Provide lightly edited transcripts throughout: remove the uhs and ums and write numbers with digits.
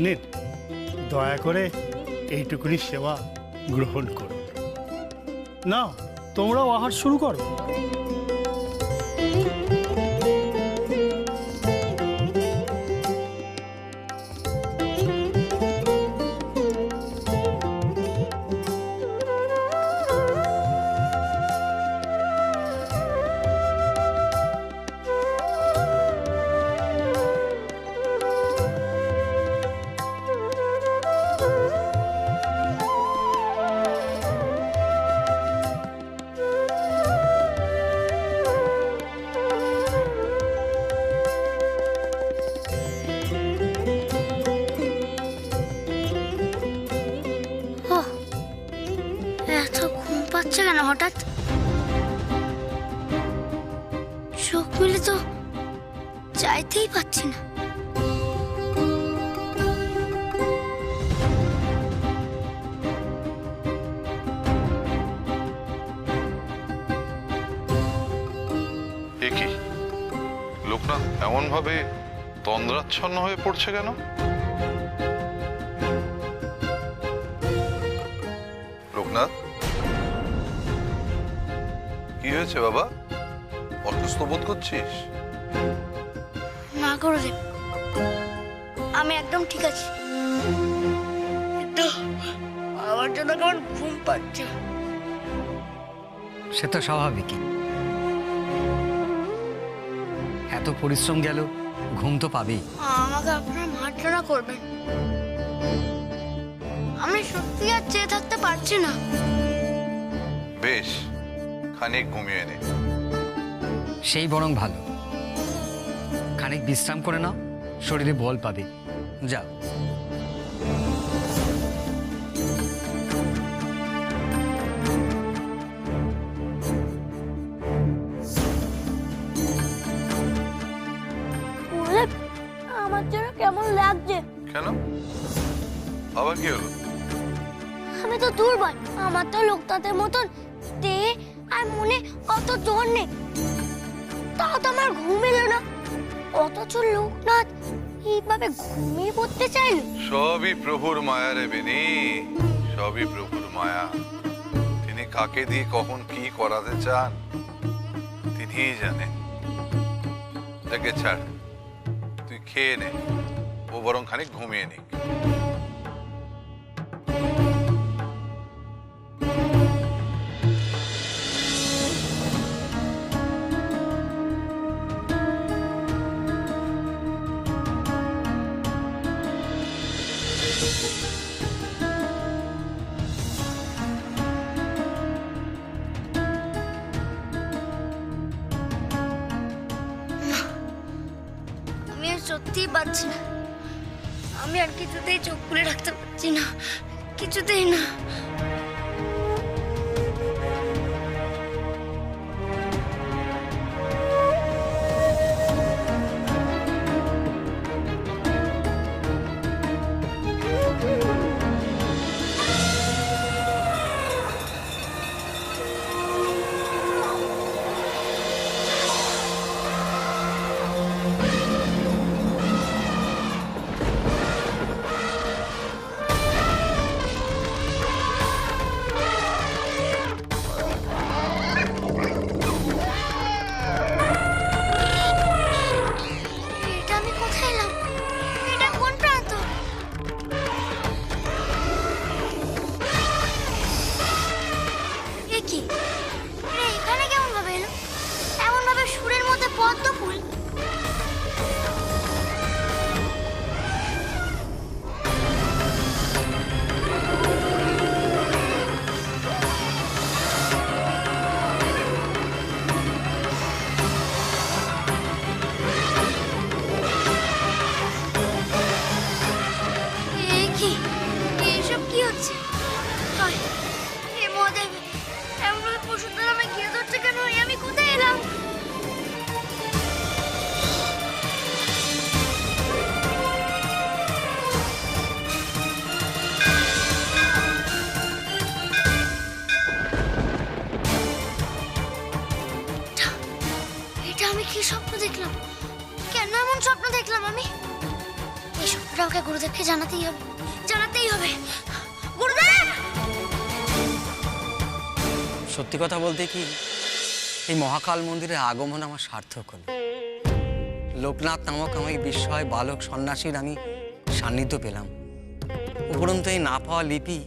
নিন, দয়া করে এইটুকুনি সেবা গ্রহণ করুন। নাও, তোমরাও আহার শুরু করো। কেন হঠাৎ চোখ মিলে তো চাইতেই পাচ্ছি না। কি লোকনাথ এমন ভাবে তন্দ্রাচ্ছন্ন হয়ে পড়ছে কেন? লোকনাথ, কি হয়েছে বাবা? অসুস্থ বোধ করছিস? না গুরুদেব, আমি একদম ঠিক আছি। কিন্তু আমার জন্য কেমন ঘুম পাচ্ছে। সে তো স্বাভাবিকই, এত পরিশ্রম গেল, ঘুম তো পাবেই। আমাকে আপনার মার্জনা করবেন, আমি সত্যি আর চেয়ে থাকতে পারছি না। বেশ, খানিক ঘুমিয়ে নে। সেই বরং ভালো, খানিক বিশ্রাম করে নাও, শরীরে বল পাবে। যাও। আমার যেন কেমন লাগছে। কেন, আবার কি হলো? আমি তো দুর্বল, আমার তো লোকনাথের মতন দেহে আর মনে অত জোর নেই। তাও তো আমার ঘুম এলো না, অথচ লোকনাথ এইভাবে ঘুমিয়ে পড়তে চাইলো। সবই প্রভুর মায়া রে বেনি, সবই প্রভুর মায়া। তিনি কাকে দিয়ে কখন কি করাতে চান তিনিই জানেন। তাকে ছাড়, তুই খেয়ে নে, ও বরং খানিক ঘুমিয়ে নিক। আমি আর সত্যিই পারছি না, আমি আর কিছুতেই চোখ খুলে রাখতে পারছি না, কিছুতেই না। আমি কি স্বপ্ন দেখলাম? কেন এমন স্বপ্ন দেখলাম আমি? এসব সবটা ওকে গুরুদেবকে জানাতেই হবে, জানাতেই হবে। গুরুদেব! সত্যি কথা বলতে কি, এই মহাকাল মন্দিরের আগমন আমার সার্থক হলো। লোকনাথ নামক আমি বিস্ময় বালক সন্ন্যাসীর আমি সান্নিধ্য পেলাম। উপরন্তু এই না পাওয়া লিপি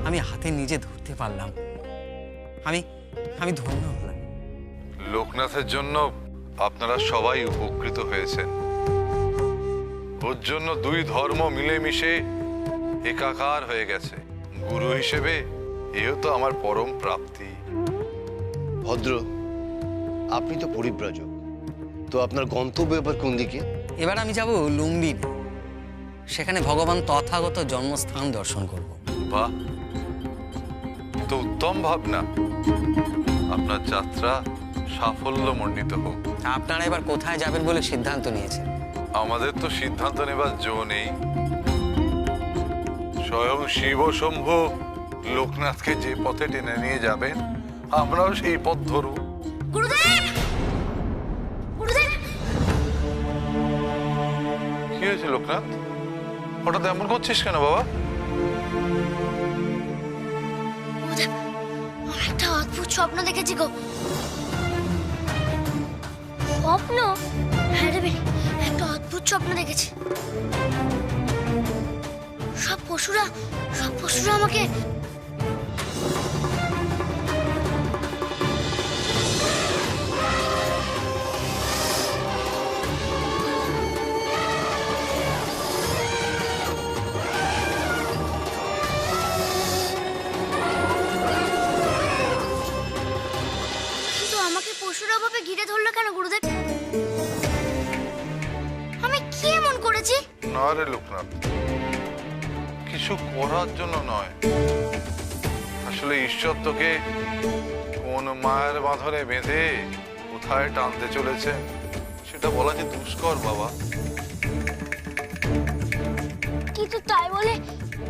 আমি হাতে নিজে ধরতে পারলাম। আমি ধন্য হলাম। লোকনাথের জন্য আপনারা সবাই উপকৃত হয়েছেন। ওর জন্য দুই ধর্ম মিলেমিশে একাকার হয়ে গেছে। গুরু হিসেবে এও তো আমার পরম প্রাপ্তি। ভদ্র, আপনি তো পরিব্রাজক, তো আপনার গন্তব্য এবার কোন দিকে? এবার আমি যাব লুম্বিনী। সেখানে ভগবান তথাগত জন্মস্থান দর্শন করব। বাহ, তো উত্তম ভাবনা। আপনার যাত্রা সাফল্যমণ্ডিত হোক। আপনারা এবার কোথায় যাবেন বলে সিদ্ধান্ত নিয়েছেন? আমাদের তো সিদ্ধান্ত নেবার জো নেই। স্বয়ং শিব শম্ভু লোকনাথকে যে পথে টেনে নিয়ে যাবেন, আমরাও সেই পথ ধরব। গুরুদেব! গুরুদেব! কি হয়েছে লোকনাথ? হঠাৎ এমন করছিস কেন বাবা? গুরুদেব, আমি একটা অদ্ভুত স্বপ্ন দেখেছি গো। স্বপ্ন? হ্যাঁ রে বেনি, একটা অদ্ভুত স্বপ্ন দেখেছি। সব পশুরা আমাকে পশুরা ভাবে ঘিরে ধরলো কেন গুরুদেব? আমি কি এমন করেছি? না রে লোকনাথ, কিছু করার জন্য নয়। আসলে ঈশ্বর তোকে কোন মায়ের বাঁধনে বেঁধে কোথায় টানতে চলেছে সেটা বলা যে দুষ্কর বাবা। কিন্তু তাই বলে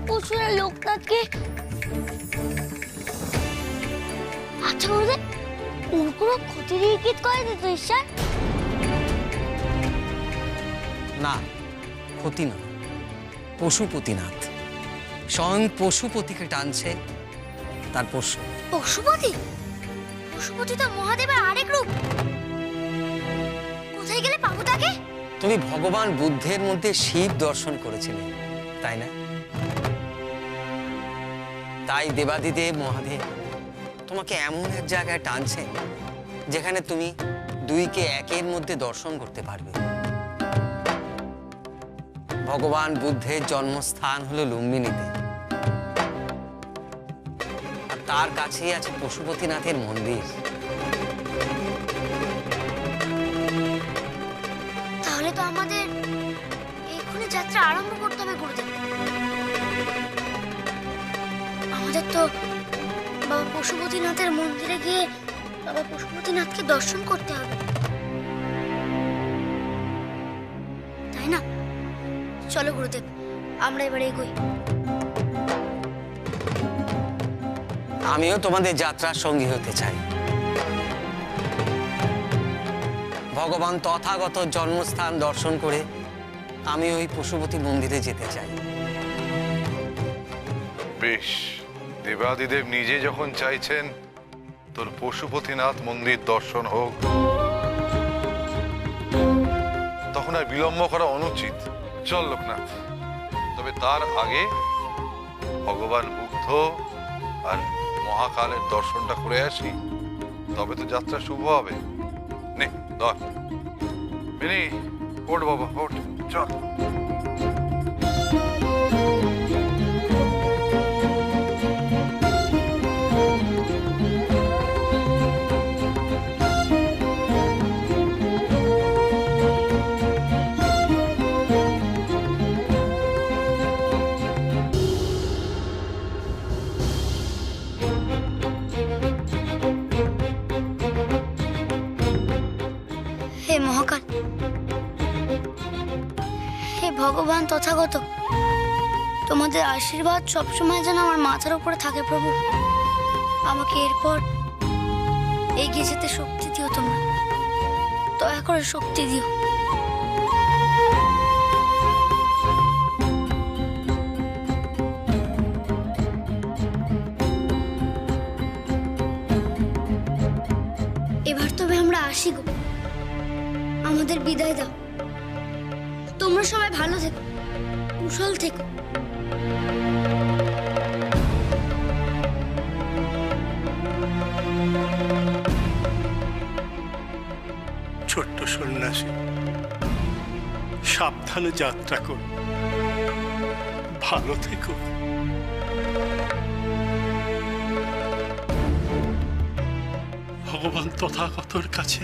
পশুরা লোকনাথকে... আচ্ছা গুরুদেব, ওর কোনো ক্ষতির ইঙ্গিত করে দিত ঈশ্বর? না, ক্ষতি নয়, পশুপতিনাথ। স্বয়ং পশুপতিকে টানছে তার পশু। পশুপতি? পশুপতি তো মহাদেবের আরেক রূপ। কোথায় গেলে পাবো তাকে? তুমি ভগবান বুদ্ধের মধ্যে শিব দর্শন করেছিলে, তাই না? তাই দেবাদিদেব মহাদেব তোমাকে এমন এক জায়গায় টানছে যেখানে তুমি দুইকে একের মধ্যে দর্শন করতে পারবে। ভগবান বুদ্ধের জন্মস্থান হলো লুম্বিনীতে। তার কাছেই আছে পশুপতিনাথের মন্দির। তাহলে তো আমাদের এক্ষুনি যাত্রা আরম্ভ করতে হবে গুরুদেব। আমাদের তো বাবা পশুপতিনাথের মন্দিরে গিয়ে বাবা পশুপতিনাথকে দর্শন করতে হবে, তাই না? চলো গুরুদেব, আমরা এবারে এগোই। আমিও তোমাদের যাত্রার সঙ্গী হতে চাই। ভগবান তথাগত জন্মস্থান দর্শন করে আমি ওই পশুপতি মন্দিরে যেতে চাই। বেশ, দেবাদিদেব নিজে যখন চাইছেন তোর পশুপতিনাথ মন্দির দর্শন হোক, তখন আর বিলম্ব করা অনুচিত। চল লোকনাথ, তবে তার আগে ভগবান বুদ্ধ আর মহাকালের দর্শনটা করে আসি, তবে তো যাত্রা শুভ হবে। নে ধর বেনি, ওঠ বাবা ওঠ, চল। হে মহাকাল, হে ভগবান তথাগত, তোমাদের আশীর্বাদ সবসময় যেন আমার মাথার উপরে থাকে প্রভু। আমাকে এরপর এগিয়ে যেতে শক্তি দিও তোমরা, দয়া করে শক্তি দিও। আসি গো, আমাদের বিদায় দাও। তোমরা সবাই ভালো থেকো, কুশল থেকো। ছোট্ট সন্ন্যাসী, সাবধানে যাত্রা কর, ভালো থেকো। ভগবান তথাগতর কাছে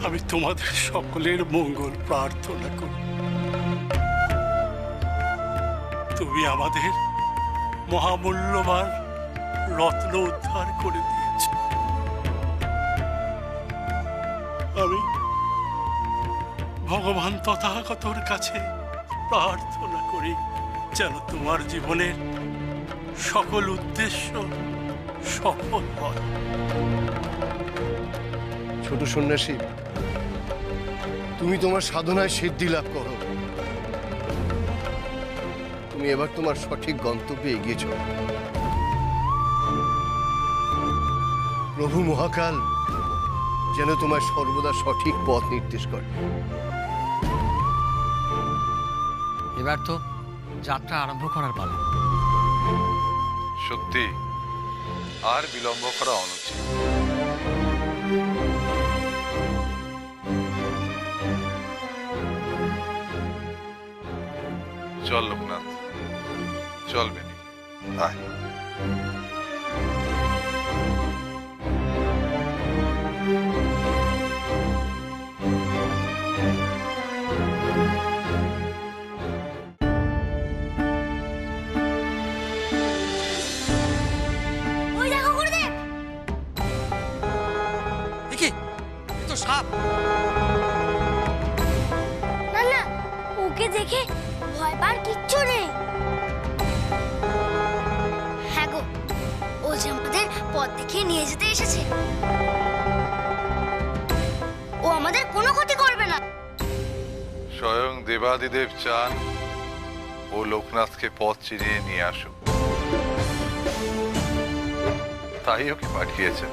আমি তোমাদের সকলের মঙ্গল প্রার্থনা করি। তুমি আমাদের মহামূল্যবান রত্ন উদ্ধার করে দিয়েছ। আমি ভগবান তথাগতর কাছে প্রার্থনা করি যেন তোমার জীবনের সকল উদ্দেশ্য সফল হয়। ছোট সন্ন্যাসী, তুমি তোমার সাধনায় সিদ্ধি লাভ করো। তুমি এবার তোমার সঠিক গন্তব্যে এগিয়ে চলো। প্রভু মহাকাল যেন তোমার সর্বদা সঠিক পথ নির্দেশ করে। এবার তো যাত্রা আরম্ভ করার পালা। সত্যি আর বিলম্ব করা অনুচিত। চল লোকনাথ, চল বেনি, আয়। ওই দেখো গুরুদেব। দেখি এ তো সাপ। না না, ওকে দেখে ভয় পাওয়ার কিচ্ছু নেই। হ্যাঁ গো, ও যে আমাদের পথ দেখিয়ে নিয়ে যেতে এসেছে। ও আমাদের কোনো ক্ষতি করবে না। স্বয়ং দেবাদিদেব চান ও লোকনাথকে পথ চিনিয়ে নিয়ে আসুক, তাই ওকে পাঠিয়েছেন।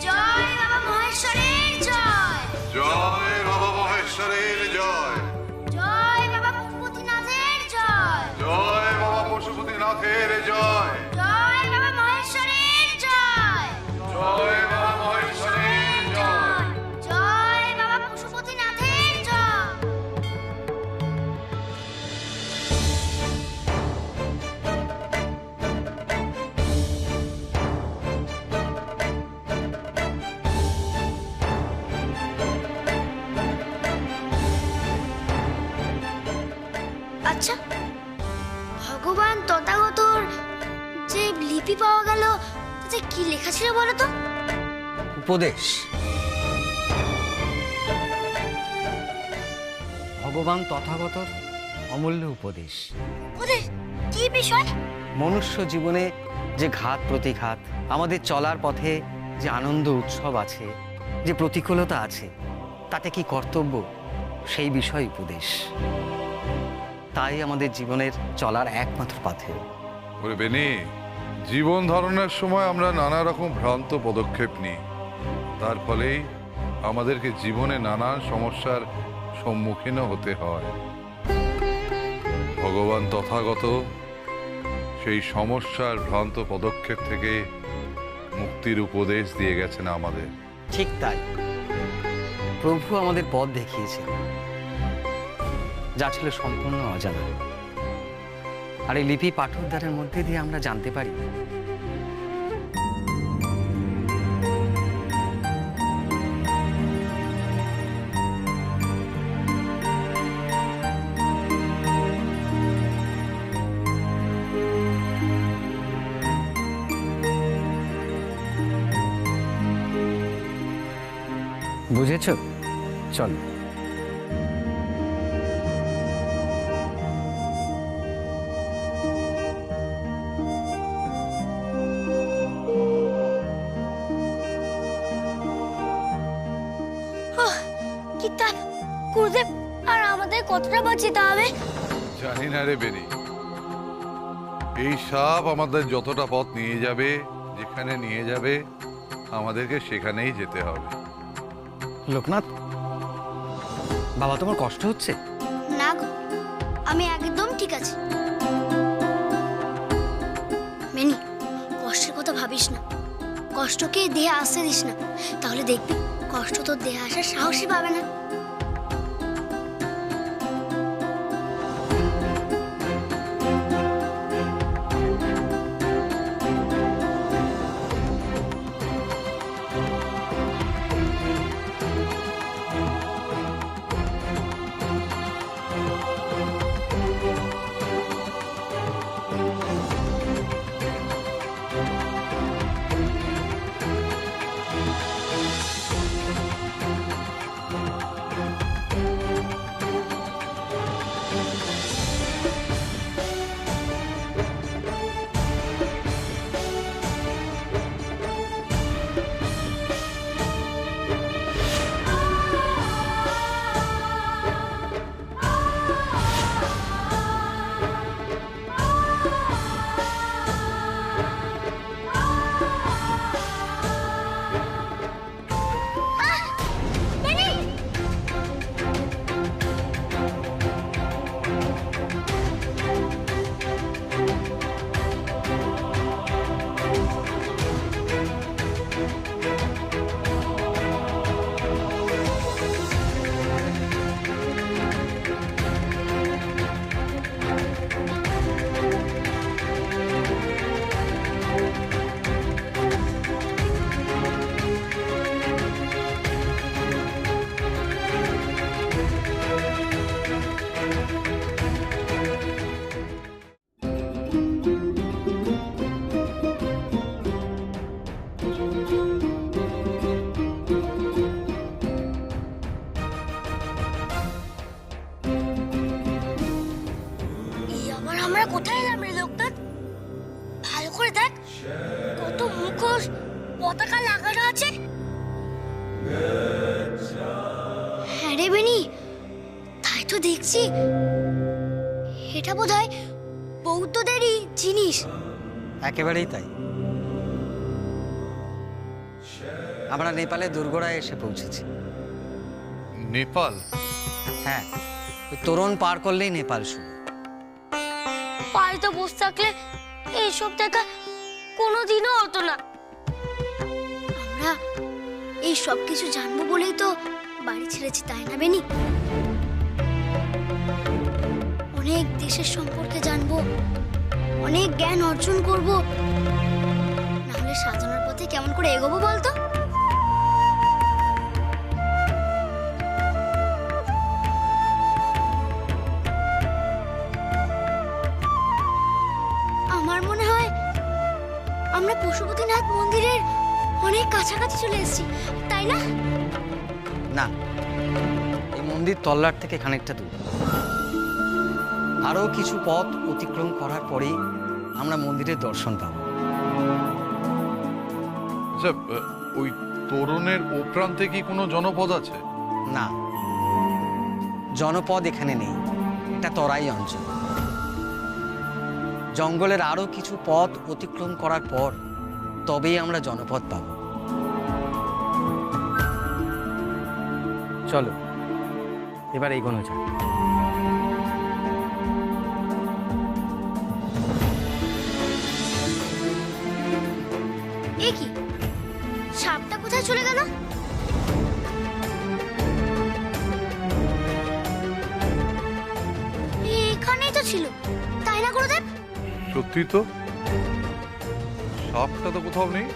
জয় বাবা মহেশ্বরের জয়। জয় বাবা মহেশ্বরের জয়। জয় বাবা পশুপতিনাথের জয়। জয় বাবা পশুপতিনাথের জয়। জয় বাবা মহেশ্বরের জয়। জয় বাবা মহেশ্বরের জয়। জয় বাবা পশুপতিনাথের জয়। আচ্ছা, ভগবান তথাগতর যে লিপি পাওয়া গেল তাতে কি লেখা ছিল বলো তো? উপদেশ। ভগবান তথাগতর অমূল্য উপদেশ। ওদের কি বিষয়? মনুষ্য জীবনে যে ঘাত প্রতিঘাত, আমাদের চলার পথে যে আনন্দ উৎসব আছে, যে প্রতিকূলতা আছে, তাতে কি কর্তব্য, সেই বিষয় উপদেশ। তাই আমাদের জীবনের চলার একমাত্র পথে। ওরে বেনি, জীবন ধারণের সময় আমরা নানা রকম ভ্রান্ত পদক্ষেপ নিই, তার ফলেই আমাদেরকে জীবনে নানান সমস্যার সম্মুখীনও হতে হয়। ভগবান তথাগত সেই সমস্যার ভ্রান্ত পদক্ষেপ থেকে মুক্তির উপদেশ দিয়ে গেছেন আমাদের। ঠিক তাই, প্রভু আমাদের পথ দেখিয়েছেন, যা ছিল সম্পূর্ণ অজানা। আর এই লিপি পাঠোদ্ধারের মধ্যে দিয়ে আমরা জানতে পারি বুঝেছ? চলো। কি তাপ! গুরুদেব, আর আমাদের কতটা বাঁচিতে হবে? জানি না রে বেনি, এই সাপ আমাদের যতটা পথ নিয়ে যাবে যেখানে নিয়ে যাবে আমাদেরকে সেখানেই যেতে হবে। লোকনাথ, বাবা তোমার কষ্ট হচ্ছে? না গো, আমি একদম ঠিক আছি। মেনি, কষ্টের কথা ভাবিস না, কষ্টকে দেহে আসতে দিস না, তাহলে দেখবি কষ্ট তোর দেহে আসার সাহসই পাবে না। আমরা কোথায় এলাম রে লোকনাথ? ভালো করে দেখ, কত মুখোশ পতাকা লাগানো আছে। হ্যাঁ রে বেনি, তাই তো দেখছি। এটা বোধহয় বৌদ্ধদেরই জিনিস। একেবারেই তাই। আমরা নেপালে দুর্গড়ায় এসে পৌঁছেছি। নেপাল? হ্যাঁ, ওই তোরণ পার করলেই নেপাল শুরু। বাড়িতে বসে থাকলে এইসব দেখা কোনোদিনও হতো না। আমরা এই সব কিছু জানবো বলেই তো বাড়ি ছেড়েছি, তাই না বেনি? অনেক দেশের সম্পর্কে জানবো, অনেক জ্ঞান অর্জন করব, নাহলে সাজানোর পথে কেমন করে এগোবো বলতো? আমার মনে হয় আমরা পশুপতিনাথ মন্দিরের অনেক কাছাকাছি চলে এসেছি, তাই না? না, এই মন্দির তল্লাট থেকে খানিকটা দূর। আরো কিছু পথ অতিক্রম করার পরেই আমরা মন্দিরের দর্শন পাব। আচ্ছা, ওই তোরণের ও প্রান্তে কি কোনো জনপদ আছে? না, জনপদ এখানে নেই, এটা তরাই অঞ্চল। জঙ্গলের আরো কিছু পথ অতিক্রম করার পর তবেই আমরা জনপদ পাব। চলো এবার এগোনো যাক। এ কি, সাপটা কোথায় চলে গেল? এখানেই তো ছিল, তাই না গুরুদেব? সত্যি তো, সাপটা তো কোথাও নেই।